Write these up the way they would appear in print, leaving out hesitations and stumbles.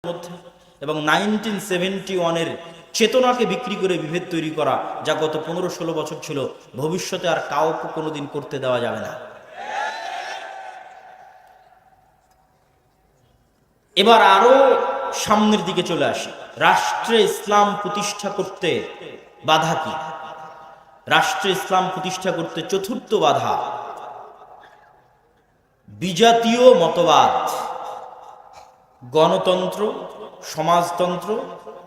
মধ্যে, এবং 1971-এর চেতনাকে বিক্রি করে বিভেদ তৈরি করা, যা গত 15-16 বছর ছিল, ভবিষ্যতে আর কাউকে কোনোদিন করতে দেওয়া যাবে না। এবার আরো সামনের দিকে চলে আসি। রাষ্ট্রে ইসলাম প্রতিষ্ঠা করতে বাধা কি? রাষ্ট্রে ইসলাম প্রতিষ্ঠা করতে চতুর্থ বাধা বিজাতীয় মতবাদ, গণতন্ত্র, সমাজতন্ত্র,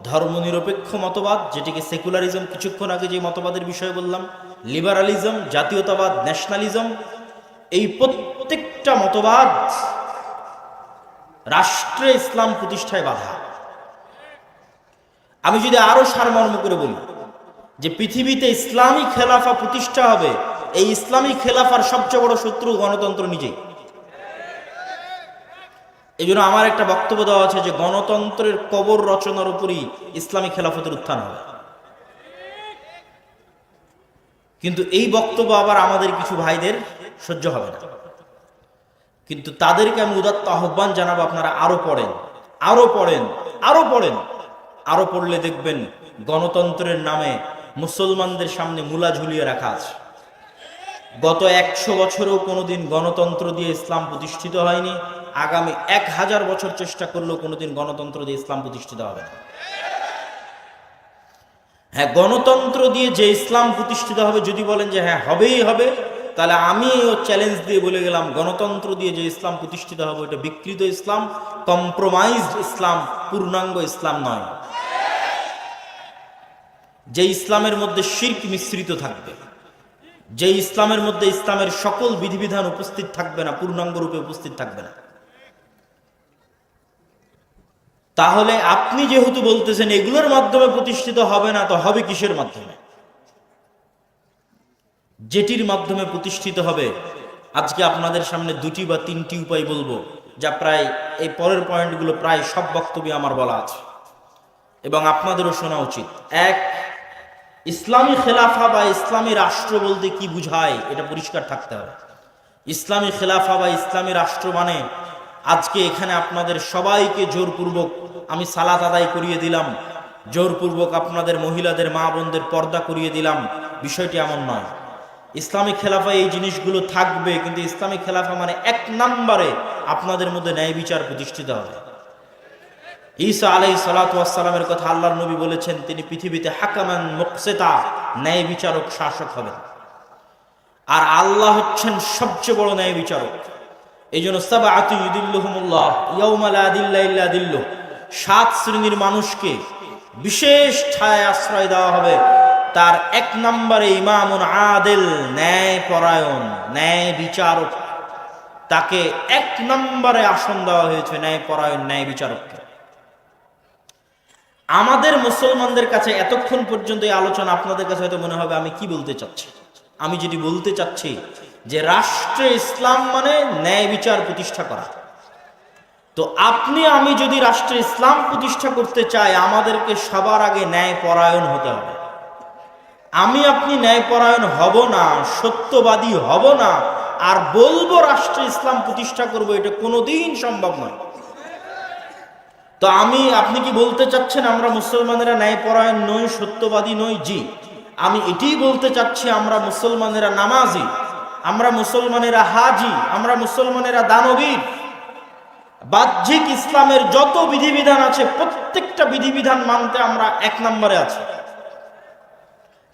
ধর্মনিরপেক্ষ মতবাদ, যেটিকে সেকুলারিজম, কিছুক্ষণ আগে যে মতবাদের বিষয়ে বললাম, লিবারালিজম, জাতীয়তাবাদ, ন্যাশনালিজম, এই প্রত্যেকটা মতবাদ রাষ্ট্রে ইসলাম প্রতিষ্ঠায় বাধা। আমি যদি আরো সারমর্ম করে বলি যে পৃথিবীতে ইসলামী খেলাফা প্রতিষ্ঠা হবে, এই ইসলামী খেলাফার সবচেয়ে বড় শত্রু গণতন্ত্র নিজেই। এই জন্য আমার একটা বক্তব্য দেওয়া আছে যে গণতন্ত্রের কবর রচনার উপরই ইসলামী খেলাফতের উত্থান হবে। কিন্তু এই বক্তব্য আবার আমাদের কিছু ভাইদের সহ্য হবে না, কিন্তু তাদেরকে আমি উদাত্ত আহ্বান জানাবো, আপনারা আরো পড়েন, আরো পড়েন, আরো পড়েন। আরো পড়লে দেখবেন গণতন্ত্রের নামে মুসলমানদের সামনে মূলা ঝুলিয়ে রাখা আছে। গত 100 বছরেও কোনোদিন গণতন্ত্র দিয়ে ইসলাম প্রতিষ্ঠিত হয়নি, আগামী 1000 বছর চেষ্টা করলেও কোনোদিন গণতন্ত্র দিয়ে ইসলাম প্রতিষ্ঠিত হবে না। হ্যাঁ, গণতন্ত্র দিয়ে যে ইসলাম প্রতিষ্ঠিত হবে, যদি বলেন যে হ্যাঁ হবেই হবে, তাহলে আমি চ্যালেঞ্জ দিয়ে বলে গেলাম, গণতন্ত্র দিয়ে যে ইসলাম প্রতিষ্ঠিত হবে ওটা বিকৃত ইসলাম, কম্প্রোমাইজড ইসলাম, পূর্ণাঙ্গ ইসলাম নয়। যে ইসলামের মধ্যে শিরক মিশ্রিত থাকবে, যে ইসলামের মধ্যে ইসলামের সকল বিধিবিধান উপস্থিত থাকবে না, পূর্ণাঙ্গ রূপে উপস্থিত থাকবে না। তাহলে আপনি যেহেতু বলতেছেন এগুলোর মাধ্যমে প্রতিষ্ঠিত হবে না, তো হবে কিসের মাধ্যমে? যেটির মাধ্যমে প্রতিষ্ঠিত হবে, আজকে আপনাদের সামনে 2টি বা 3টি উপায় বলবো, যা প্রায় এই পরের পয়েন্টগুলো প্রায় সব বক্তব্যে আমার বলা আছে এবং আপনাদেরও শোনা উচিত। এক, ইসলামী খেলাফা বা ইসলামী রাষ্ট্র বলতে কি বুঝায় এটা পরিষ্কার থাকতে হবে। ইসলামী খেলাফা বা ইসলামী রাষ্ট্র মানে আজকে এখানে আপনাদের সবাইকে জোরপূর্বক আমি সালাত আদায় করিয়ে দিলাম, জোরপূর্বক আপনাদের মহিলাদের মা বোনদের পর্দা করিয়ে দিলাম, বিষয়টি এমন নয়। ইসলামী খেলাফা এই জিনিসগুলো থাকবে, কিন্তু ইসলামী খেলাফা মানে 1 নম্বরে আপনাদের মধ্যে ন্যায় বিচার প্রতিষ্ঠিত হবে। ঈসা আলাইহিস সালাতু ওয়াস সালামের কথা আল্লাহর নবী বলেছেন, তিনি পৃথিবীতে হাকামান মুকসিতা, ন্যায় বিচারক, শাসক হবেন। আর আল্লাহ হচ্ছেন সবচেয়ে বড় ন্যায় বিচারক। এই জন্য সাবআতু ইউদিল্লুহুমুল্লাহ ইয়াউমা লা দিল্লা ইল্লা দিল্লুহ, 7 শ্রেণীর মানুষকে বিশেষ ছায়ায় আশ্রয় দেওয়া হবে। তার 1 নম্বরে ইমামুন আদিল, ন্যায় পরায়ণ, ন্যায় বিচারক। তাকে 1 নম্বরে আসন দেওয়া হয়েছে, ন্যায় পরায়ণ, ন্যায় বিচারককে। আমাদের মুসলমানদের কাছে এতক্ষণ পর্যন্ত এই আলোচনা আপনাদের কাছে হয়তো মনে হবে আমি কি বলতে চাচ্ছি। আমি যেটি বলতে চাচ্ছি যে রাষ্ট্রে ইসলাম মানে ন্যায় বিচার প্রতিষ্ঠা করা। তো আপনি আমি যদি রাষ্ট্রে ইসলাম প্রতিষ্ঠা করতে চাই, আমাদেরকে সবার আগে ন্যায় পরায়ণ হতে হবে। আমি আপনি ন্যায় পরায়ণ হব না, সত্যবাদী হব না, আর বলবো রাষ্ট্রে ইসলাম প্রতিষ্ঠা করব, এটা কোনোদিন সম্ভব নয়। তো আপনি কি বলতে চাচ্ছেন আমরা মুসলমানেরা ন্যায়পরায়ণ নই, সত্যবাদী নই? জি, আমি এটাই বলতে চাচ্ছি আমরা মুসলমানেরা নামাজি, আমরা মুসলমানেরা হাজি, আমরা মুসলমানেরা দানবীর। বাহ্যিক ইসলামের যত বিধিবিধান আছে প্রত্যেকটা বিধিবিধান মানতে আমরা 1 নম্বরে আছি।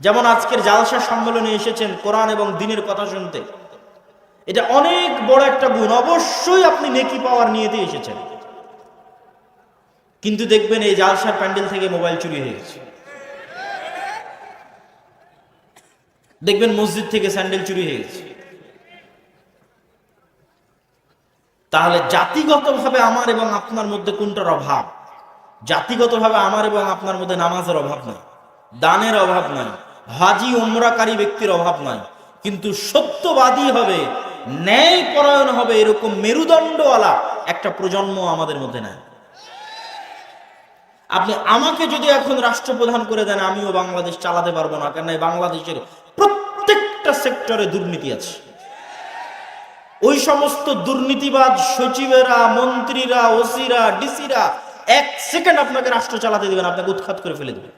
যেমন আজকের জালসা সম্মেলনে এসেছেন কোরআন এবং দ্বীনের কথা শুনতে, এটা অনেক বড় একটা গুণ। অবশ্যই আপনি নেকি পাওয়ার নিয়েতে এসেছেন, কিন্তু দেখবেন এই জালসার প্যান্ডেল থেকে মোবাইল চুরি হয়ে গেছে, দেখবেন মসজিদ থেকে স্যান্ডেল চুরি হয়ে গেছে। তাহলে জাতিগতভাবে আমার এবং আপনার মধ্যে কোনটার অভাব? জাতিগতভাবে আমার এবং আপনার মধ্যে নামাজের অভাব নাই, দানের অভাব নাই, হাজি উমরাকারী ব্যক্তির অভাব নাই, কিন্তু সত্যবাদী হবে, ন্যায় পরায়ণ হবে, এরকম মেরুদণ্ডওয়ালা একটা প্রজন্ম আমাদের মধ্যে নাই। আপনি আমাকে যদি এখন রাষ্ট্রপ্রধান করে দেন, আমিও বাংলাদেশ চালাতে পারবো না, কেন বাংলাদেশের প্রত্যেকটা সেক্টরে দুর্নীতি আছে। ওই সমস্ত দুর্নীতিবাজ সচিবেরা, মন্ত্রীরা, ওসিরা, ডিসিরা এক সেকেন্ড আপনাকে রাষ্ট্র চালাতে দিবেন, আপনাকে উৎখাত করে ফেলে দেবে।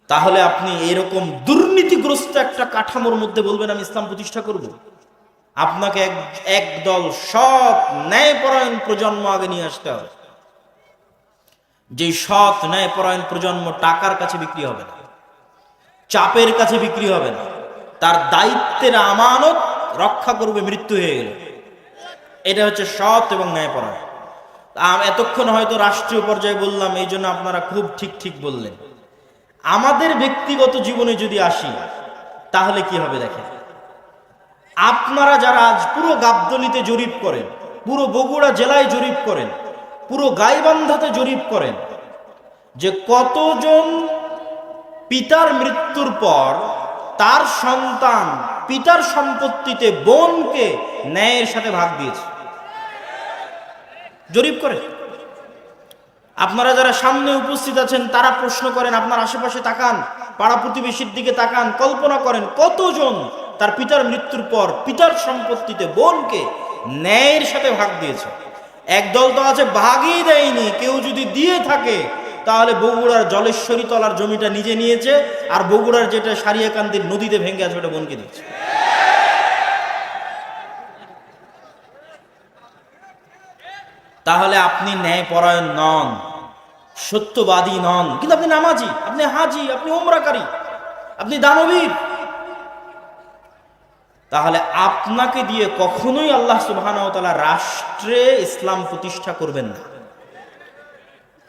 তাহলে আপনি এরকম দুর্নীতিগ্রস্ত একটা কাঠামোর মধ্যে বলবেন আমি ইসলাম প্রতিষ্ঠা করব? আপনাকে একদল সৎ ন্যায়পরায়ণ প্রজন্ম আগে নিয়ে আসতে হবে। যে সৎ ন্যায়পরায়ণ প্রজন্ম টাকার কাছে বিক্রি হবে না, চাপের কাছে বিক্রি হবে না, তার দায়িত্বের আমানত রক্ষা করবে মৃত্যু হয়ে গেলে। এটা হচ্ছে সৎ এবং ন্যায়পরায়ণ। এতক্ষণ হয়তো রাষ্ট্রীয় পর্যায়ে বললাম, এই জন্য আপনারা খুব ঠিক ঠিক বললেন। আমাদের ব্যক্তিগত জীবনে যদি আসি তাহলে কি হবে দেখেন। আপনারা যারা আজ পুরো গাবতলীতে জরিপ করেন, পুরো বগুড়া জেলায় জরিপ করেন, পুরো গাইবান্ধাতে জরিপ করেন যে কতজন পিতার মৃত্যুর পর তার সন্তান পিতার সম্পত্তিতে বোনকে ন্যায়ের সাথে ভাগ দিয়েছে, জরিপ করে। আপনারা যারা সামনে উপস্থিত আছেন তারা প্রশ্ন করেন, আপনার আশেপাশে তাকান, পাড়া প্রতিবেশীর দিকে তাকান, কল্পনা করেন কতজন তার পিতার মৃত্যুর পর পিতার সম্পত্তিতে বোনকে ন্যায়ের সাথে ভাগ দিয়েছে। একদল তো আছে ভাগই দেয়নি, কেউ যদি দিয়ে থাকে তাহলে বগুড়ার জলেশ্বরী তলার জমিটা নিজে নিয়েছে, আর বগুড়ার যেটা সারিয়াকান্দির নদীতে ভেঙে আছে ওটা বোনকে দিচ্ছে। তাহলে আপনি ন্যায়পরায়ণ নন, সত্যবাদী নন, কিন্তু আপনি নামাজি, আপনি হাজি, আপনি ওমরাকারী, আপনি দানবীর। তাহলে আপনাকে দিয়ে কখনোই আল্লাহ সুবহানাহু ওয়া তাআলা রাষ্ট্রে ইসলাম প্রতিষ্ঠা করবেন না।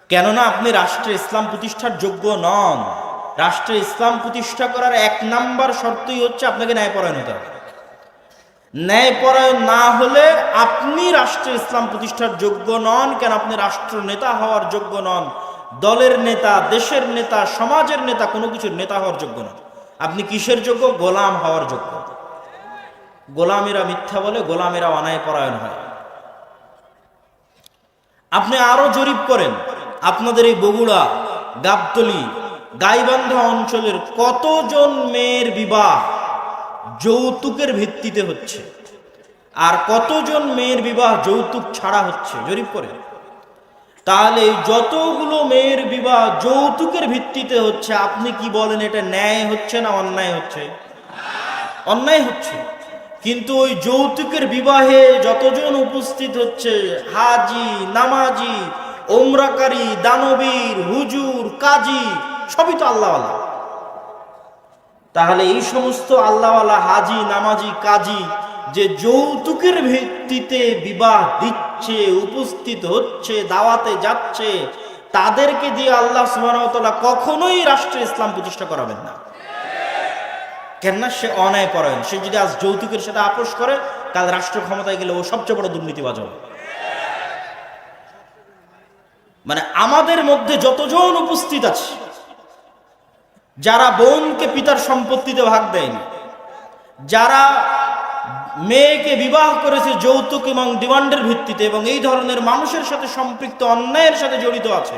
কেননা আপনি রাষ্ট্রে ইসলাম প্রতিষ্ঠার যোগ্য নন। রাষ্ট্রে ইসলাম প্রতিষ্ঠা করার এক নাম্বার শর্তই হচ্ছে আপনাকে ন্যায়পরায়ণ হতে হবে। ন্যায়পরায়ণ না হলে আপনি রাষ্ট্রে ইসলাম প্রতিষ্ঠার যোগ্য নন। কেন? আপনি রাষ্ট্র নেতা হওয়ার যোগ্য নন, দলের নেতা, দেশের নেতা, সমাজের নেতা, কোনো কিছুর নেতা হওয়ার যোগ্য নন। আপনি কিসের যোগ্য? গোলাম হওয়ার যোগ্য। গোলামেরা মিথ্যা বলে, গোলামেরা অন্যায়পরায়ণ হয়। আপনি আরো জরিপ করেন, আপনাদের এই বগুড়া, গাবতলী, গাইবান্ধা অঞ্চলের কতজন মেয়ের বিবাহ যৌতুকের ভিত্তিতে হচ্ছে, আর কতজন মেয়ের বিবাহ যৌতুক ছাড়া হচ্ছে, জরিপ করেন। তাহলে যতগুলো মেয়ের বিবাহ যৌতুকের ভিত্তিতে হচ্ছে, আপনি কি বলেন এটা ন্যায় হচ্ছে না অন্যায় হচ্ছে? অন্যায় হচ্ছে। কিন্তু ওই যৌতুকের বিবাহে যতজন উপস্থিত হচ্ছে, হাজি, নামাজি, ওমরাকারী, দানবীর, হুজুর, কাজী, সবই তো আল্লাহওয়ালা। তাহলে এই সমস্ত আল্লাহওয়ালা হাজি, নামাজি, কাজী যে যৌতুকের ভিত্তিতে বিবাহ দিচ্ছে, উপস্থিত হচ্ছে, দাওয়াতে যাচ্ছে, তাদেরকে দিয়ে আল্লাহ সুবহানাহু ওয়া তাআলা কখনোই রাষ্ট্রে ইসলাম প্রতিষ্ঠা করাবেন না। কেননা সে অন্যায়পরায়ণ। সে যদি আজ যৌতুকের সাথে আপোষ করে, কাল রাষ্ট্র ক্ষমতায় গেলে ও সবচেয়ে বড় দুর্নীতিবাজ হবে। মানে আমাদের মধ্যে যতজন উপস্থিত আছে যারা বোনকে পিতার সম্পত্তিতে ভাগ দেয়নি, যারা মেয়েকে বিবাহ করেছে যৌতুক এবং ডিমান্ডের ভিত্তিতে, এবং এই ধরনের মানুষের সাথে সম্পৃক্ত অন্যায়ের সাথে জড়িত আছে,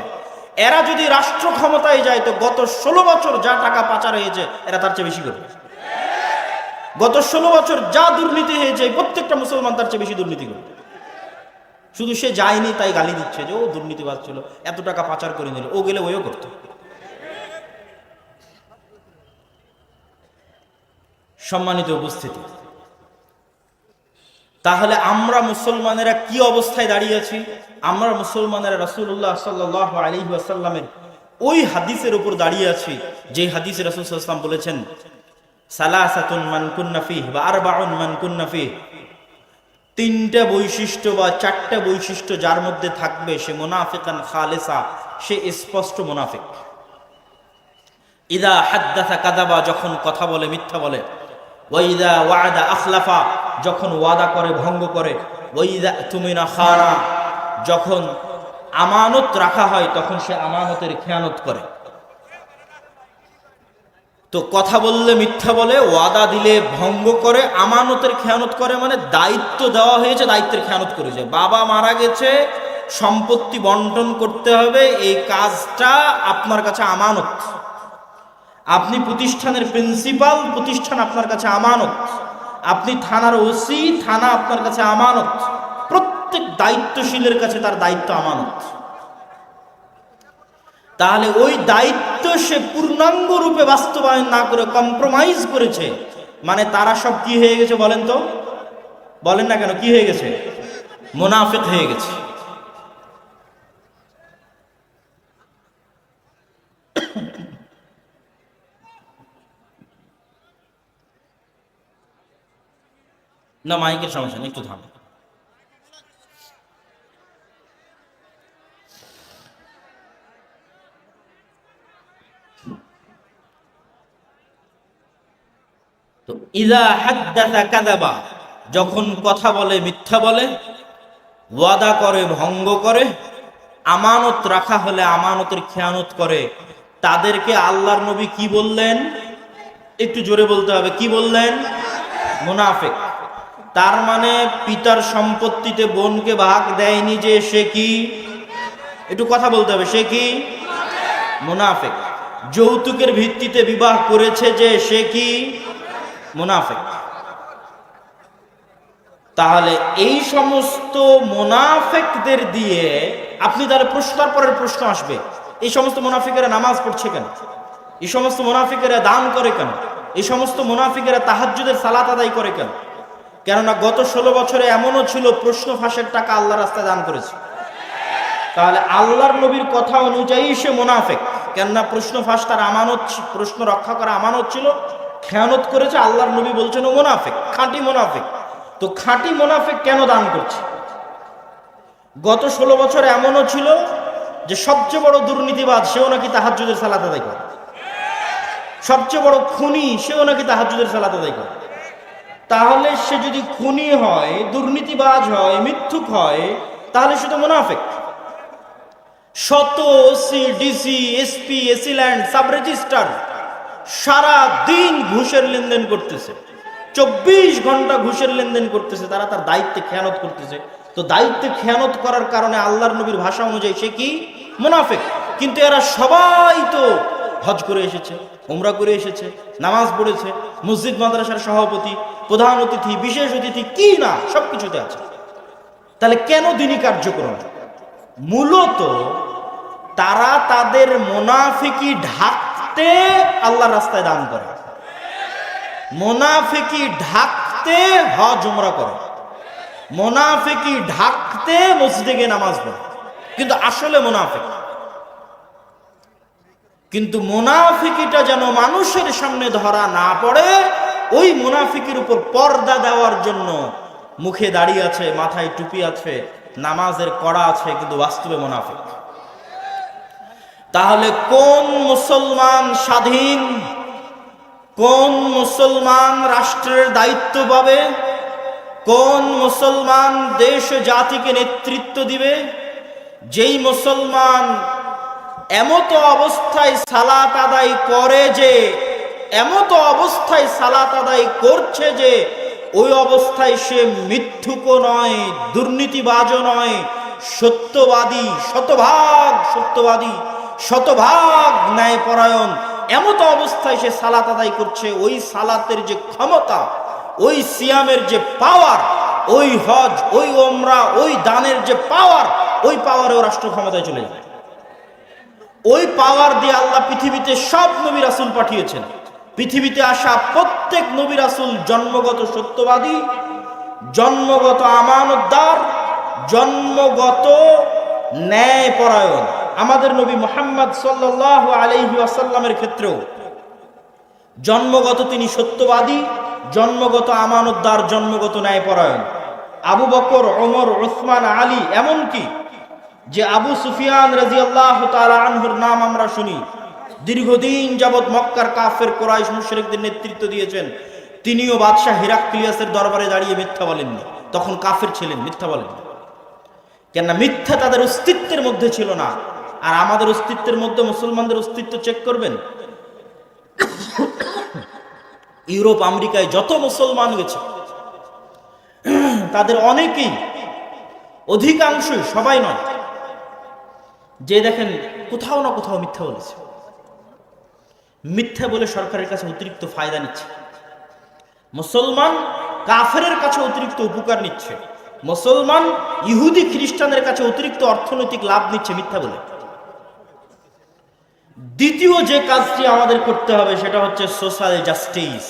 এরা যদি রাষ্ট্র ক্ষমতায় যায় তো গত 16 বছর যা টাকা পাচার হয়েছে এরা তার চেয়ে বেশি করবে। গত 16 বছর যা দুর্নীতি হয়েছে প্রত্যেকটা মুসলমান তার চেয়ে বেশি দুর্নীতি করবে। শুধু সে যায়নি তাই গালি দিচ্ছে যে ও দুর্নীতিবাজ ছিল, এত টাকা পাচার করে নিল, ও গেলে ওইও করতো। সম্মানিত উপস্থিতি, তাহলে আমরা মুসলমানেরা কি অবস্থায় দাঁড়িয়ে আছি? আমরা মুসলমানেরা রাসূলুল্লাহ সাল্লাল্লাহু আলাইহি ওয়াসাল্লামের ওই হাদিসের উপর দাঁড়িয়ে আছি যে হাদিসে রাসূল সাল্লাল্লাহু আলাইহি ওয়াসাল্লাম বলেছেন, সালাসাতুন মান কুন্না ফিহি বা আরবাউন মান কুন্না ফিহি, তিনটা বৈশিষ্ট্য বা চারটা বৈশিষ্ট্য যার মধ্যে থাকবে সে মুনাফিকান খালিসা, সে স্পষ্ট মুনাফিক। ইদা হাদ্দাসা কাযাবা, যখন কথা বলে মিথ্যা বলে। ওয়াইদা ওয়াদা আখলাফা, যখন ওয়াদা করে ভঙ্গ করে। ওয়াইদা তুমিনা খানা, যখন আমানত রাখা হয় তখন সে আমানতের খেয়ানত করে। তো কথা বললে মিথ্যা বলে, ওয়াদা দিলে ভঙ্গ করে, আমানতের খেয়ানত করে, মানে দায়িত্ব দেওয়া হয়েছে দায়িত্বের খেয়ানত করেছে। বাবা মারা গেছে, সম্পত্তি বন্টন করতে হবে, এই কাজটা আপনার কাছে আমানত। আপনি প্রতিষ্ঠানের প্রিন্সিপাল, প্রতিষ্ঠান আপনার কাছে আমানত। আপনি থানার ওসি, থানা আপনার কাছে আমানত। প্রত্যেক দায়িত্বশীলের কাছে তার দায়িত্ব আমানত। তাহলে ওই দায়িত্ব সে পূর্ণাঙ্গ রূপে বাস্তবায়ন না করে কম্প্রোমাইজ করেছে, মানে তারা সব কি হয়ে গেছে বলেন তো? বলেন না কেন, কি হয়ে গেছে? মুনাফিক হয়ে গেছে। না মাইকের সমস্যা নেই, একটু থাম। তো ইযা হাদ্দাসা কাযাবা, যখন কথা বলে মিথ্যা বলে, ওয়াদা করে ভঙ্গ করে, আমানত রাখা হলে আমানতের খেয়ানত করে, তাদেরকে আল্লাহর নবী কি বললেন? একটু জোরে বলতে হবে, কি বললেন? মুনাফিক। তার মানে পিতার সম্পত্তিতে বোনকে ভাগ দেয়নি যে সে কি? একটু কথা বলতে হবে, সে কি? মুনাফিক। যৌতুকের ভিত্তিতে বিবাহ করেছে যে সে কি? মুনাফিক। তাহলে এই সমস্ত মুনাফিকদের দিয়ে আপনি তাহলে প্রশ্নের পরের প্রশ্ন আসবে, এই সমস্ত মুনাফিকেরা নামাজ পড়ছে কেন? এই সমস্ত মুনাফিকেরা দান করে কেন? এই সমস্ত মুনাফিকেরা তাহাজ্জুদের সালাত আদায় করে কেন? কেননা গত 16 বছরে এমনও ছিল প্রশ্ন ফাঁসের টাকা আল্লাহর রাস্তায় দান করেছে। তাহলে আল্লাহর নবীর কথা অনুযায়ী সে মুনাফিক, কেননা প্রশ্ন ফাঁস তার আমানত, প্রশ্ন রক্ষা করা আমানত ছিল, খেয়ানত করেছে। আল্লাহর নবী বলছেন ও মুনাফিক, খাঁটি মুনাফিক। তো খাঁটি মুনাফিক কেন দান করছে? গত 16 বছর এমনও ছিল যে সবচেয়ে বড় দুর্নীতিবাজ সেও নাকি তাহাজ্জুদের সালাত আদায় করে, সবচেয়ে বড় খুনি সেও নাকি তাহাজ্জুদের সালাত আদায় করে। তাহলে সে যদি খুনি হয়, দুর্নীতিবাজ হয়, মিথ্যুক হয়, তাহলে সে তো মুনাফিক। শত OC, DC, SP, AC land, sub registrar সারা দিন ঘুষের লেনদেন করতেছে, 24 ঘন্টা ঘুষের লেনদেন করতেছে, তারা তার দায়িত্বে খেয়ানত করতেছে। তো দায়িত্বে খেয়ানত করার কারণে আল্লাহর নবীর ভাষা অনুযায়ী সে কি? মুনাফিক। কিন্তু এরা সবাই তো হজ করে এসেছে, উমরা করে এসেছে, নামাজ পড়েছে, মসজিদ মাদ্রাসার সভাপতি, প্রধান অতিথি, বিশেষ অতিথি, কি না সবকিছুতে আছে। তাহলে কেন দ্বীনি কার্যক্রম? মূলত তারা তাদের মুনাফিকি ঢাকতে আল্লাহর রাস্তায় দান করে, মুনাফিকি ঢাকতে হজ উমরা করে, মুনাফিকি ঢাকতে মসজিদে গিয়ে নামাজ পড়ে, কিন্তু আসলে মুনাফিক। কিন্তু মুনাফিকিটা যেন মানুষের সামনে ধরা না পড়ে, ওই মুনাফিকির উপর পর্দা দেওয়ার জন্য মুখে দাড়ি আছে, মাথায় টুপি আছে, নামাজের কড়া আছে, কিন্তু বাস্তবে মুনাফিক। তাহলে কোন মুসলমান স্বাধীন, কোন মুসলমান রাষ্ট্রের দায়িত্ব পাবে, কোন মুসলমান দেশ জাতিকে নেতৃত্ব দিবে? যেই মুসলমান এমত অবস্থায় সালাত আদায় করে যে, এমত অবস্থায় সালাত আদায় করছে যে ওই অবস্থায় সে মিথ্যুকও নয়, দুর্নীতিবাজও নয়, সত্যবাদী, শতভাগ সত্যবাদী, শতভাগ ন্যায়পরায়ণ, এমত অবস্থায় সে সালাত আদায় করছে, ওই সালাতের যে ক্ষমতা, ওই সিয়ামের যে পাওয়ার, ওই হজ, ওই ওমরা, ওই দানের যে পাওয়ার, ওই পাওয়ারেও রাষ্ট্র ক্ষমতায় চলে যায়। ওই পাওয়ার দিয়ে আল্লাহ পৃথিবীতে সব নবী রাসূল পাঠিয়েছেন। পৃথিবীতে আসা প্রত্যেক নবী রাসূল জন্মগত সত্যবাদী, জন্মগত আমানতদার, জন্মগত ন্যায়পরায়ণ। আমাদের নবী মুহাম্মদ সাল্লাল্লাহু আলাইহি ওয়াসাল্লামের ক্ষেত্রেও জন্মগত তিনি সত্যবাদী, জন্মগত আমানতদার, জন্মগত ন্যায়পরায়ণ। আবু বকর, ওমর, উসমান, আলী, এমনকি যে আবু সুফিয়ান রাদিয়াল্লাহু তাআলা আনহুর নাম আমরা শুনি, দীর্ঘদিন যাবৎ মক্কার কাফের কুরাইশ মুশরিকদের নেতৃত্ব দিয়েছেন, তিনিও বাদশাহ হিরাক্লিয়াসের দরবারে দাঁড়িয়ে মিথ্যা বলেননি। তখন কাফের ছিলেন, মিথ্যা বলেননি। কেননা মিথ্যা তাদের অস্তিত্বের মধ্যে ছিল না। আর আমাদের অস্তিত্বের মধ্যে মুসলমানদের অস্তিত্ব চেক করবেন, ইউরোপ আমেরিকায় যত মুসলমান গেছে তাদের অনেকেই, অধিকাংশই, সবাই নয়, যে দেখেন কোথাও না কোথাও মিথ্যা বলেছে। মিথ্যা বলে সরকারের কাছে অতিরিক্ত ফায়দা নিচ্ছে, মুসলমান কাফেরের কাছে অতিরিক্ত উপকার নিচ্ছে, মুসলমান ইহুদি খ্রিস্টানদের কাছে অতিরিক্ত অর্থনৈতিক লাভ নিচ্ছে মিথ্যা বলে। দ্বিতীয় যে কাজটি আমাদের করতে হবে সেটা হচ্ছে সোশ্যাল জাস্টিস।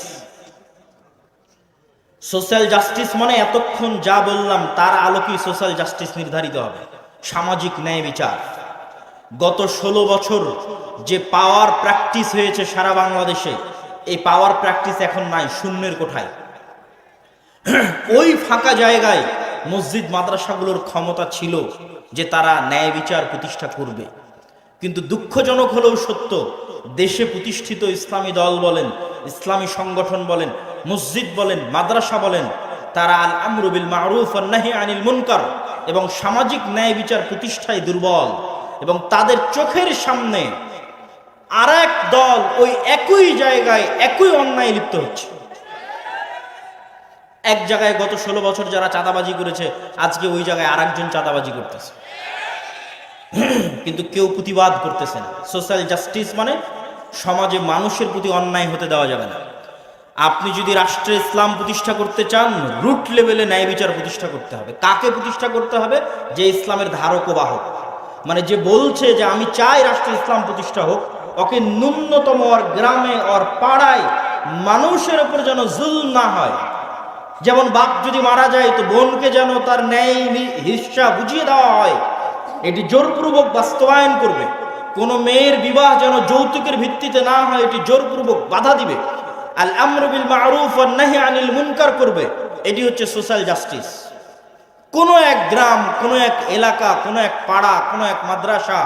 সোশ্যাল জাস্টিস মানে এতক্ষণ যা বললাম তার আলোকেই সোশ্যাল জাস্টিস নির্ধারিত হবে, সামাজিক ন্যায় বিচার। গত 16 বছর যে পাওয়ার প্র্যাকটিস হয়েছে সারা বাংলাদেশে, এই পাওয়ার প্র্যাকটিস এখন নাই, শূন্যের কোঠায়। ওই ফাঁকা জায়গায় মসজিদ মাদ্রাসাগুলোর ক্ষমতা ছিল যে তারা ন্যায় বিচার প্রতিষ্ঠা করবে। কিন্তু দুঃখজনক হলেও সত্য, দেশে প্রতিষ্ঠিত ইসলামী দল বলেন, ইসলামী সংগঠন বলেন, মসজিদ বলেন, মাদ্রাসা বলেন, তারা আল আমরু বিল মারুফ ওয়ান নাহি আনিল মুনকার এবং সামাজিক ন্যায় বিচার প্রতিষ্ঠায় দুর্বল। এবং তাদের চোখের সামনে আরেক দল ওই একই জায়গায় একই অন্যায় লিপ্ত হচ্ছে। এক জায়গায় গত 16 বছর যারা চাঁদাবাজি করেছে, আজকে ওই জায়গায় আরেকজন চাঁদাবাজি করতেছে, কিন্তু কেউ প্রতিবাদ করতেছে না। সোশ্যাল জাস্টিস মানে সমাজে মানুষের প্রতি অন্যায় হতে দেওয়া যাবে না। আপনি যদি রাষ্ট্রে ইসলাম প্রতিষ্ঠা করতে চান, রুট লেভেলে ন্যায় বিচার প্রতিষ্ঠা করতে হবে। কাকে প্রতিষ্ঠা করতে হবে? যে ইসলামের ধারক ও বাহক, মানে যে বলছে যে আমি চাই রাষ্ট্রে ইসলাম প্রতিষ্ঠা হোক, ওকে ন্যূনতম ওর গ্রামে ওর পাড়ায় মানুষের উপর যেন জুলম না হয়। যেমন বাপ যদি মারা যায় তো বোনকে যেন তার ন্যায় হিস্সা বুঝিয়ে দেওয়া হয়, এটি জোরপূর্বক বাস্তবায়ন করবে। কোন মেয়ের বিবাহ যেন যৌতুকের ভিত্তিতে না হয়, এটি জোরপূর্বক বাধা দিবে। আল আমরু বিল মারুফ ওয়ান নাহি আনিল মুনকার করবে। এটি হচ্ছে সোশ্যাল জাস্টিস। কোন এক গ্রাম, কোন এক এলাকা, কোন এক পাড়া, কোন এক মাদ্রাসা,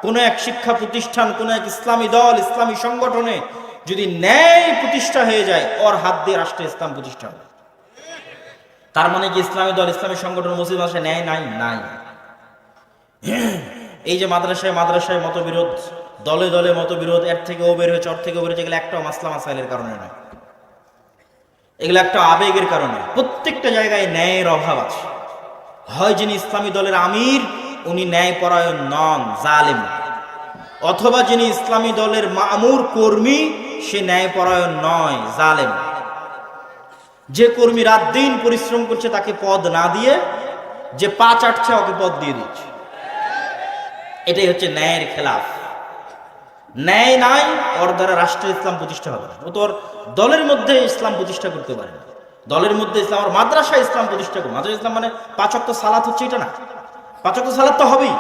কোন এক শিক্ষা প্রতিষ্ঠান, কোন এক ইসলামী দল, ইসলামী সংগঠনে যদি ন্যায় প্রতিষ্ঠা হয়ে যায়, ওর হাত দিয়ে রাষ্ট্রে ইসলাম প্রতিষ্ঠা হবে। তার মানে কি ইসলামী দল, ইসলামী সংগঠন, মসজিদ মাদ্রাসায় ন্যায় নাই? নাই। এই যে মাদ্রাসায় মাদ্রাসায় মতবিরোধ, দলে দলে মতবিরোধ, এর থেকে ও বের হয়েছে, ওর থেকে ও বের হয়েছে, এগুলো একটা মাসলা মাসাইলের কারণে নয়, এগুলো একটা আবেগের কারণে। প্রত্যেকটা জায়গায় ন্যায়ের অভাব আছে। হয় যিনি ইসলামী দলের আমির উনি ন্যায়পরায়ণ নন, জালেম, অথবা যিনি ইসলামী দলের মামুর কর্মী সে ন্যায়পরায়ণ নয়, জালেম। যে কর্মী রাত দিন পরিশ্রম করছে তাকে পদ না দিয়ে যে পা চাটছে ওকে পদ দিয়ে দিচ্ছে, এটাই হচ্ছে ন্যায়ের খেলাফ। ন্যায় নাই, ওর দ্বারা রাষ্ট্রের ইসলাম প্রতিষ্ঠা হবে না। ও তো ওর দলের মধ্যে ইসলাম প্রতিষ্ঠা করতে পারে না। দলের মধ্যে ইসলাম, আর মাদ্রাসায় ইসলাম প্রতিষ্ঠা করবে। মাদ্রাসা ইসলাম মানে 5 ওয়াক্ত সালাত হচ্ছে এটা না, 5 ওয়াক্ত সালাত তো হবেই,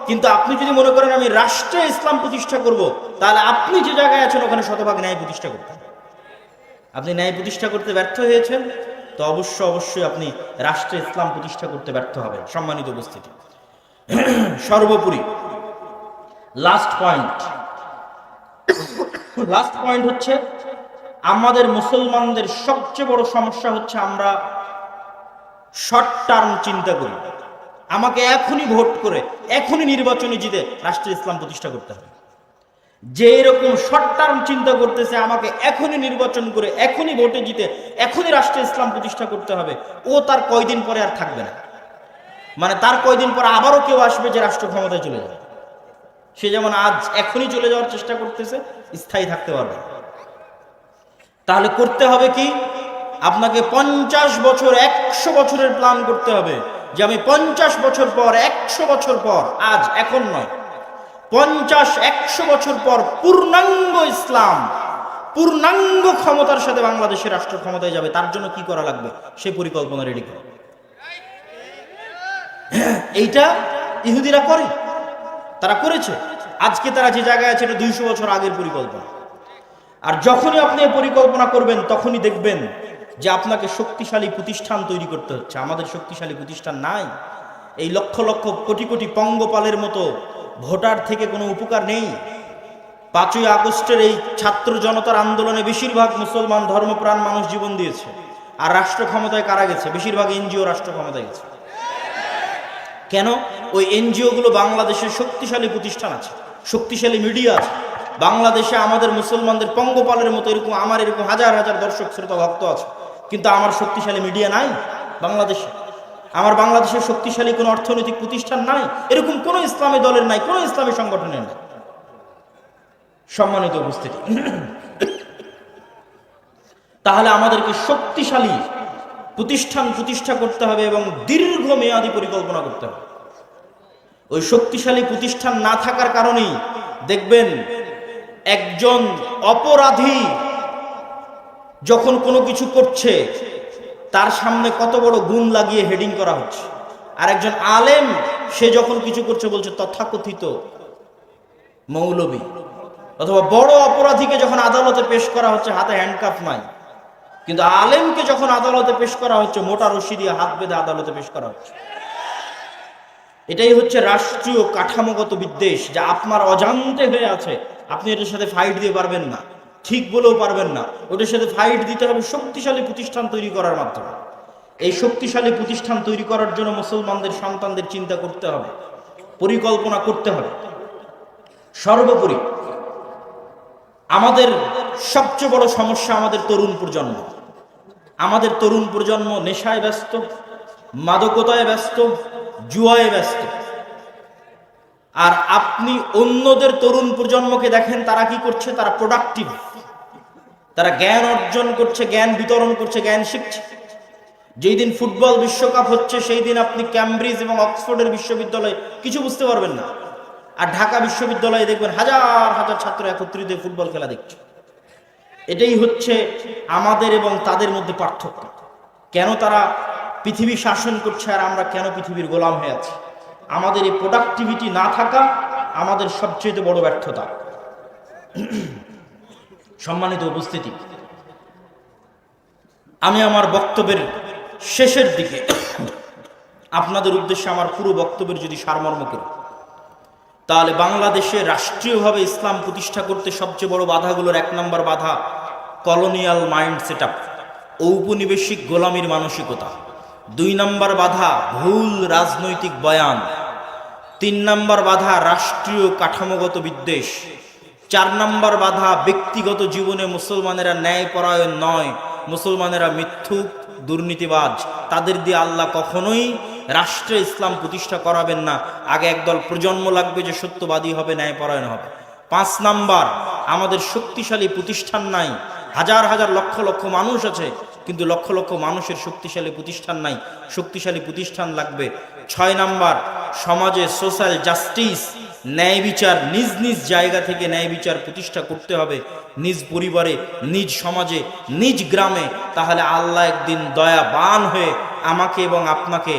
কিন্তু আপনি যদি মনে করেন আমি রাষ্ট্রে ইসলাম প্রতিষ্ঠা করব, তাহলে আপনি যে জায়গায় আছেন ওখানে শতভাগ ন্যায় প্রতিষ্ঠা করতে হবে। আপনি ন্যায় প্রতিষ্ঠা করতে ব্যর্থ হয়েছেন তো অবশ্যই আপনি রাষ্ট্রে ইসলাম প্রতিষ্ঠা করতে ব্যর্থ হবেন। সম্মানিত উপস্থিতি, সর্বোপরি লাস্ট পয়েন্ট হচ্ছে আমাদের মুসলমানদের সবচেয়ে বড় সমস্যা হচ্ছে আমরা শর্ট টার্ম চিন্তা করি। আমাকে এখনই ভোট করে, এখনই নির্বাচনে জিতে রাষ্ট্রে ইসলাম প্রতিষ্ঠা করতে হবে। যে এরকম শর্ট টার্ম চিন্তা করতেছে আমাকে এখনই নির্বাচন করে, এখনই ভোটে জিতে, এখনই রাষ্ট্রে ইসলাম প্রতিষ্ঠা করতে হবে, ও তার কয়দিন পরে আর থাকবে না। মানে তার কয়দিন পরে আবারও কেউ আসবে যে রাষ্ট্র ক্ষমতায় চলে যাবে। সে যেমন আজ এখনই চলে যাওয়ার চেষ্টা করতেছে, স্থায়ী থাকতে পারবে। তাহলে করতে হবে কি? আপনাকে 50 বছর, 100 বছরের প্ল্যান করতে হবে যে আমি 50 বছর পর, 100 বছর পর, আজ এখন নয়, 50-100 বছর পর পূর্ণাঙ্গ ইসলাম, পূর্ণাঙ্গ ক্ষমতার সাথে বাংলাদেশের রাষ্ট্র ক্ষমতায় যাবে। তার জন্য কি করা লাগবে সেই পরিকল্পনা রেডি করো। এইটা ইহুদিরা করে, তারা করেছে। আজকে তারা যে জায়গায় আছে এটা 200 বছর আগের পরিকল্পনা। আর যখনই আপনি এই পরিকল্পনা করবেন তখনই দেখবেন যে আপনাকে শক্তিশালী প্রতিষ্ঠান তৈরি করতে হচ্ছে। আমাদের শক্তিশালী প্রতিষ্ঠান নাই। এই লক্ষ লক্ষ কোটি কোটি পঙ্গপালের মতো ভোটার থেকে কোনো উপকার নেই। 5ই আগস্টের এই ছাত্র জনতার আন্দোলনে বেশিরভাগ মুসলমান ধর্মপ্রাণ মানুষ জীবন দিয়েছে। আর রাষ্ট্র ক্ষমতায় কারা গেছে? বেশিরভাগ এনজিও রাষ্ট্র ক্ষমতায় গেছে। কেন? ওই এনজিও গুলো বাংলাদেশের শক্তিশালী প্রতিষ্ঠান আছে, শক্তিশালী মিডিয়া আছে। বাংলাদেশে আমাদের মুসলমানদের পঙ্গপালের মতো এরকম আমার এরকম হাজার হাজার দর্শক শ্রোতা ভক্ত আছে, কিন্তু আমার শক্তিশালী মিডিয়া নাই বাংলাদেশে। আমার বাংলাদেশের শক্তিশালী কোনো অর্থনৈতিক প্রতিষ্ঠান নাই, এরকম কোনো ইসলামী দলের নাই, কোনো ইসলামী সংগঠনের নাই। সম্মানিত উপস্থিতি, তাহলে আমাদেরকে শক্তিশালী প্রতিষ্ঠা করতে হবে এবং দীর্ঘমেয়াদী পরিকল্পনা করতে হবে। ওই শক্তিশালী প্রতিষ্ঠান না থাকার কারণেই দেখবেন একজন অপরাধী যখন কোনো কিছু করছে তার সামনে কত বড় গুণ লাগিয়ে হেডিং করা হচ্ছে, আর একজন আলেম সে যখন কিছু করছে বলছে তথাকথিত মৌলবী। অথবা বড় অপরাধীকে যখন আদালতে পেশ করা হচ্ছে হাতে হ্যান্ডকাফ নাই, কিন্তু আলেমকে যখন আদালতে পেশ করা হচ্ছে মোটা রশি দিয়ে হাত বেঁধে আদালতে পেশ করা হচ্ছে। এটাই হচ্ছে রাষ্ট্রীয় কাঠামোগত বিদ্বেষ, যা আপনার অজান্তে হয়ে আছে। আপনি এটার সাথে ফাইট দিয়ে পারবেন না, ঠিক বলেও পারবেন না। ওটার সাথে ফাইট দিতে হবে শক্তিশালী প্রতিষ্ঠান তৈরি করার মাধ্যমে। এই শক্তিশালী প্রতিষ্ঠান তৈরি করার জন্য মুসলমানদের সন্তানদের চিন্তা করতে হবে, পরিকল্পনা করতে হবে। সর্বোপরি আমাদের সবচেয়ে বড় সমস্যা আমাদের তরুণ প্রজন্ম। আমাদের তরুণ প্রজন্ম নেশায় ব্যস্ত, মাদকতায় ব্যস্ত, জুয়ায় ব্যস্ত। আর আপনি অন্যদের তরুণ প্রজন্মকে দেখেন তারা কি করছে, তারা প্রোডাক্টিভ, তারা জ্ঞান অর্জন করছে, জ্ঞান বিতরণ করছে, জ্ঞান শিখছে। যেই দিন ফুটবল বিশ্বকাপ হচ্ছে সেই দিন আপনি ক্যামব্রিজ এবং অক্সফোর্ডের বিশ্ববিদ্যালয়ে কিছু বুঝতে পারবেন না, আর ঢাকা বিশ্ববিদ্যালয়ে দেখবেন হাজার হাজার ছাত্র একত্রিত ফুটবল খেলা দেখছে। এটাই হচ্ছে আমাদের এবং তাদের মধ্যে পার্থক্য। কেন তারা পৃথিবী শাসন করছে আর আমরা কেন পৃথিবীর গোলাম হয়ে আছি? আমাদের এই প্রোডাক্টিভিটি না থাকা আমাদের সবচেয়ে বড় ব্যর্থতা। সম্মানিত উপস্থিতি, আমি আমার বক্তব্যের শেষের দিকে আপনাদের উদ্দেশ্যে আমার পুরো বক্তব্যের যদি সারমর্ম করি, তাহলে বাংলাদেশে রাষ্ট্রীয়ভাবে ইসলাম প্রতিষ্ঠা করতে সবচেয়ে বড় বাধাগুলোর 1 নম্বর বাধা কলোনিয়াল মাইন্ড সেটআপ, ঔপনিবেশিক গোলামীর মানসিকতা। 2 নম্বর বাধা ভুল রাজনৈতিক বয়ান। 3 নম্বর বাধা রাষ্ট্রীয় কাঠামোগত বিদ্বেষ। 4 নম্বর বাধা ব্যক্তিগত জীবনে মুসলমানেরা ন্যায়পরায়ণ নয়, মুসলমানেরা মিথ্যুক, দুর্নীতিবাজ। তাদের দিয়ে আল্লাহ কখনোই রাষ্ট্রে ইসলাম প্রতিষ্ঠা করাবেন না। আগে একদল প্রজন্ম লাগবে যে সত্যবাদী হবে, ন্যায়পরায়ণ হবে। 5 নাম্বার, আমাদের শক্তিশালী প্রতিষ্ঠান নাই। হাজার হাজার লক্ষ লক্ষ মানুষ আছে, কিন্তু লক্ষ লক্ষ মানুষের শক্তিশালী প্রতিষ্ঠান নাই। শক্তিশালী প্রতিষ্ঠান লাগবে। 6 নাম্বার, সমাজে সোশ্যাল জাস্টিস, ন্যায় বিচার, নিজ নিজ জায়গা থেকে ন্যায় বিচার প্রতিষ্ঠা করতে হবে, নিজ পরিবারে, নিজ সমাজে, নিজ গ্রামে। তাহলে আল্লাহ একদিন দয়াবান হয়ে আমাকে এবং আপনাকে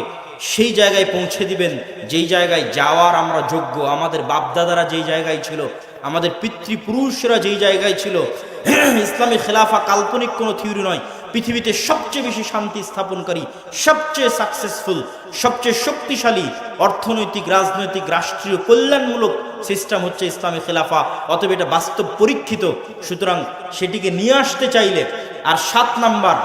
সেই জায়গায় পৌঁছে দিবেন যেই জায়গায় যাওয়ার আমরা যোগ্য। আমাদের বাপদাদারা যেই জায়গায় ছিল, আমাদের পিতৃপুরুষরা যেই জায়গায় ছিল। ইসলামী খেলাফা কাল্পনিক কোনো থিওরি নয়। পৃথিবীতে সবচেয়ে বেশি শান্তি স্থাপনকারী, সবচেয়ে সাকসেসফুল, সবচেয়ে শক্তিশালী অর্থনৈতিক, রাজনৈতিক, রাষ্ট্রীয় কল্যাণমূলক সিস্টেম হচ্ছে ইসলামী খেলাফা। অতএব এটা বাস্তব পরীক্ষিত, সুতরাং সেটিকে নিয়ে আসতে চাইলে। আর 7 নাম্বার,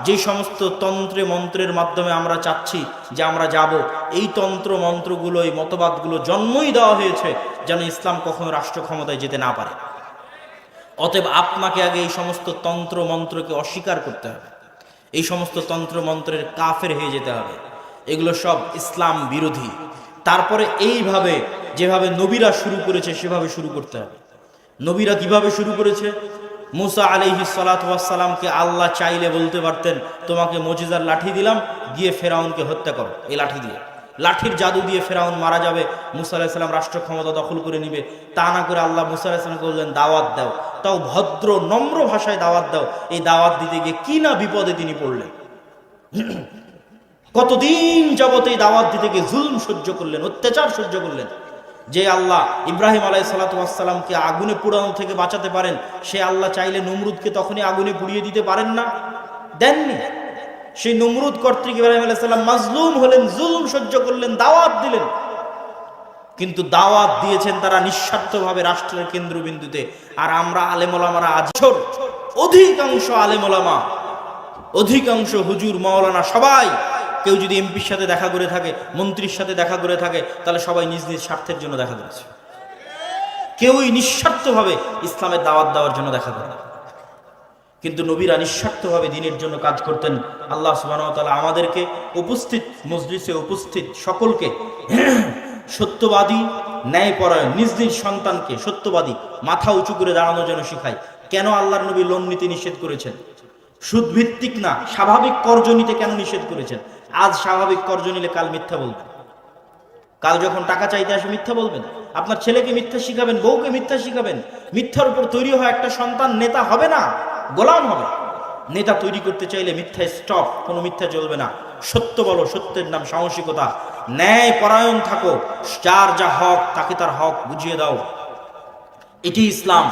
যে সমস্ত তন্ত্রে মন্ত্রের মাধ্যমে আমরা চাচ্ছি যে আমরা যাব, এই তন্ত্র মন্ত্রগুলো, এই মতবাদগুলো জন্মই দেওয়া হয়েছে যেন ইসলাম কখনো রাষ্ট্র ক্ষমতায় যেতে না পারে। অতএব আপনাকে আগে এই সমস্ত তন্ত্র মন্ত্রকে অস্বীকার করতে হবে, এই সমস্ত তন্ত্র মন্ত্রের কাফের হয়ে যেতে হবে। এগুলো সব ইসলাম বিরোধী। তারপরে এইভাবে যেভাবে নবীরা শুরু করেছে সেভাবে শুরু করতে হবে। নবীরা কিভাবে শুরু করেছে? মুসা আলাইহিস সালাতু ওয়াস সালামকে আল্লাহ চাইলে বলতে পারতেন তোমাকে মুজিজার লাঠি দিলাম, গিয়ে ফেরাউনকে হত্যা করো। এই লাঠি দিয়ে, লাঠির জাদু দিয়ে ফেরাউন মারা যাবে, মুসা আলাইহিস সালাম রাষ্ট্র ক্ষমতা দখল করে নিবে। তা না করে আল্লাহ মুসা আলাইহিস সালামকে বললেন দাওয়াত দাও, তাও ভদ্র নম্র ভাষায় দাওয়াত দাও। এই দাওয়াত দিতে গিয়ে কি না বিপদে তিনি পড়লেন। কতদিন যাবত এই দাওয়াত দিতে গিয়ে জুলম সহ্য করলেন, অত্যাচার সহ্য করলেন। যে আল্লাহ ইব্রাহিম আলাইহিস সালাতু ওয়াস সালামকে আগুনে পোড়ানো থেকে বাঁচাতে পারেন, সে আল্লাহ চাইলে নমরুদকে তখনই আগুনে পুড়িয়ে দিতে পারেন না? দেননি। সেই নমরুদ কর্তৃক ইব্রাহিম আলাইহিস সালাম মাজলুম হলেন, জুলম সহ্য করলেন, দাওয়াত দিলেন। কিন্তু দাওয়াত দিয়েছেন তারা নিঃস্বার্থভাবে রাষ্ট্রের কেন্দ্রবিন্দুতে। আর আমরা আলেম ওলামারা আজর অধিকাংশ আলেম ওলামা, অধিকাংশ হুজুর মাওলানা সবাই, কেউ যদি এমপির সাথে দেখা করে থাকে, মন্ত্রীর সাথে দেখা করে থাকে, তাহলে সবাই নিজ নিজ স্বার্থের জন্য দেখা করেছে। কেউই নিঃস্বার্থভাবে ইসলামের দাওয়াত দেওয়ার জন্য দেখা করে। কিন্তু নবীরা নিঃস্বার্থভাবে দ্বীনের জন্য কাজ করতেন। আল্লাহ সুবহানাহু ওয়া তাআলা আমাদেরকে, উপস্থিত মজলিসে উপস্থিত সকলকে সত্যবাদী, ন্যায়পরায়ণ, নিজ নিজ সন্তানকে সত্যবাদী, মাথা উঁচু করে দাঁড়ানোর জন্য শিখায়। কেন আল্লাহর নবী লোন নীতি নিষেধ করেছেন? সুদ ভিত্তিক না, স্বাভাবিক কর্জ নিতে কেন নিষেধ করেছেন? আজ স্বাভাবিক কর্জ নিলে কাল মিথ্যা বলবেন, কাল যখন টাকা চাইতে আসে মিথ্যা বলবেন, আপনার ছেলেকে মিথ্যা শিখাবেন, বউকে মিথ্যা শিখাবেন। মিথ্যার উপর তৈরি হয় একটা সন্তান নেতা হবে না, গোলাম হবে। নেতা তৈরি করতে চাইলে মিথ্যা স্টপ, কোনো মিথ্যা চলবে না। সত্য বলো, সত্যের নাম সাহসিকতা। ন্যায় পরায়ণ থাকো, যার যা হক তাকে তার হক বুঝিয়ে দাও, এটি ইসলাম।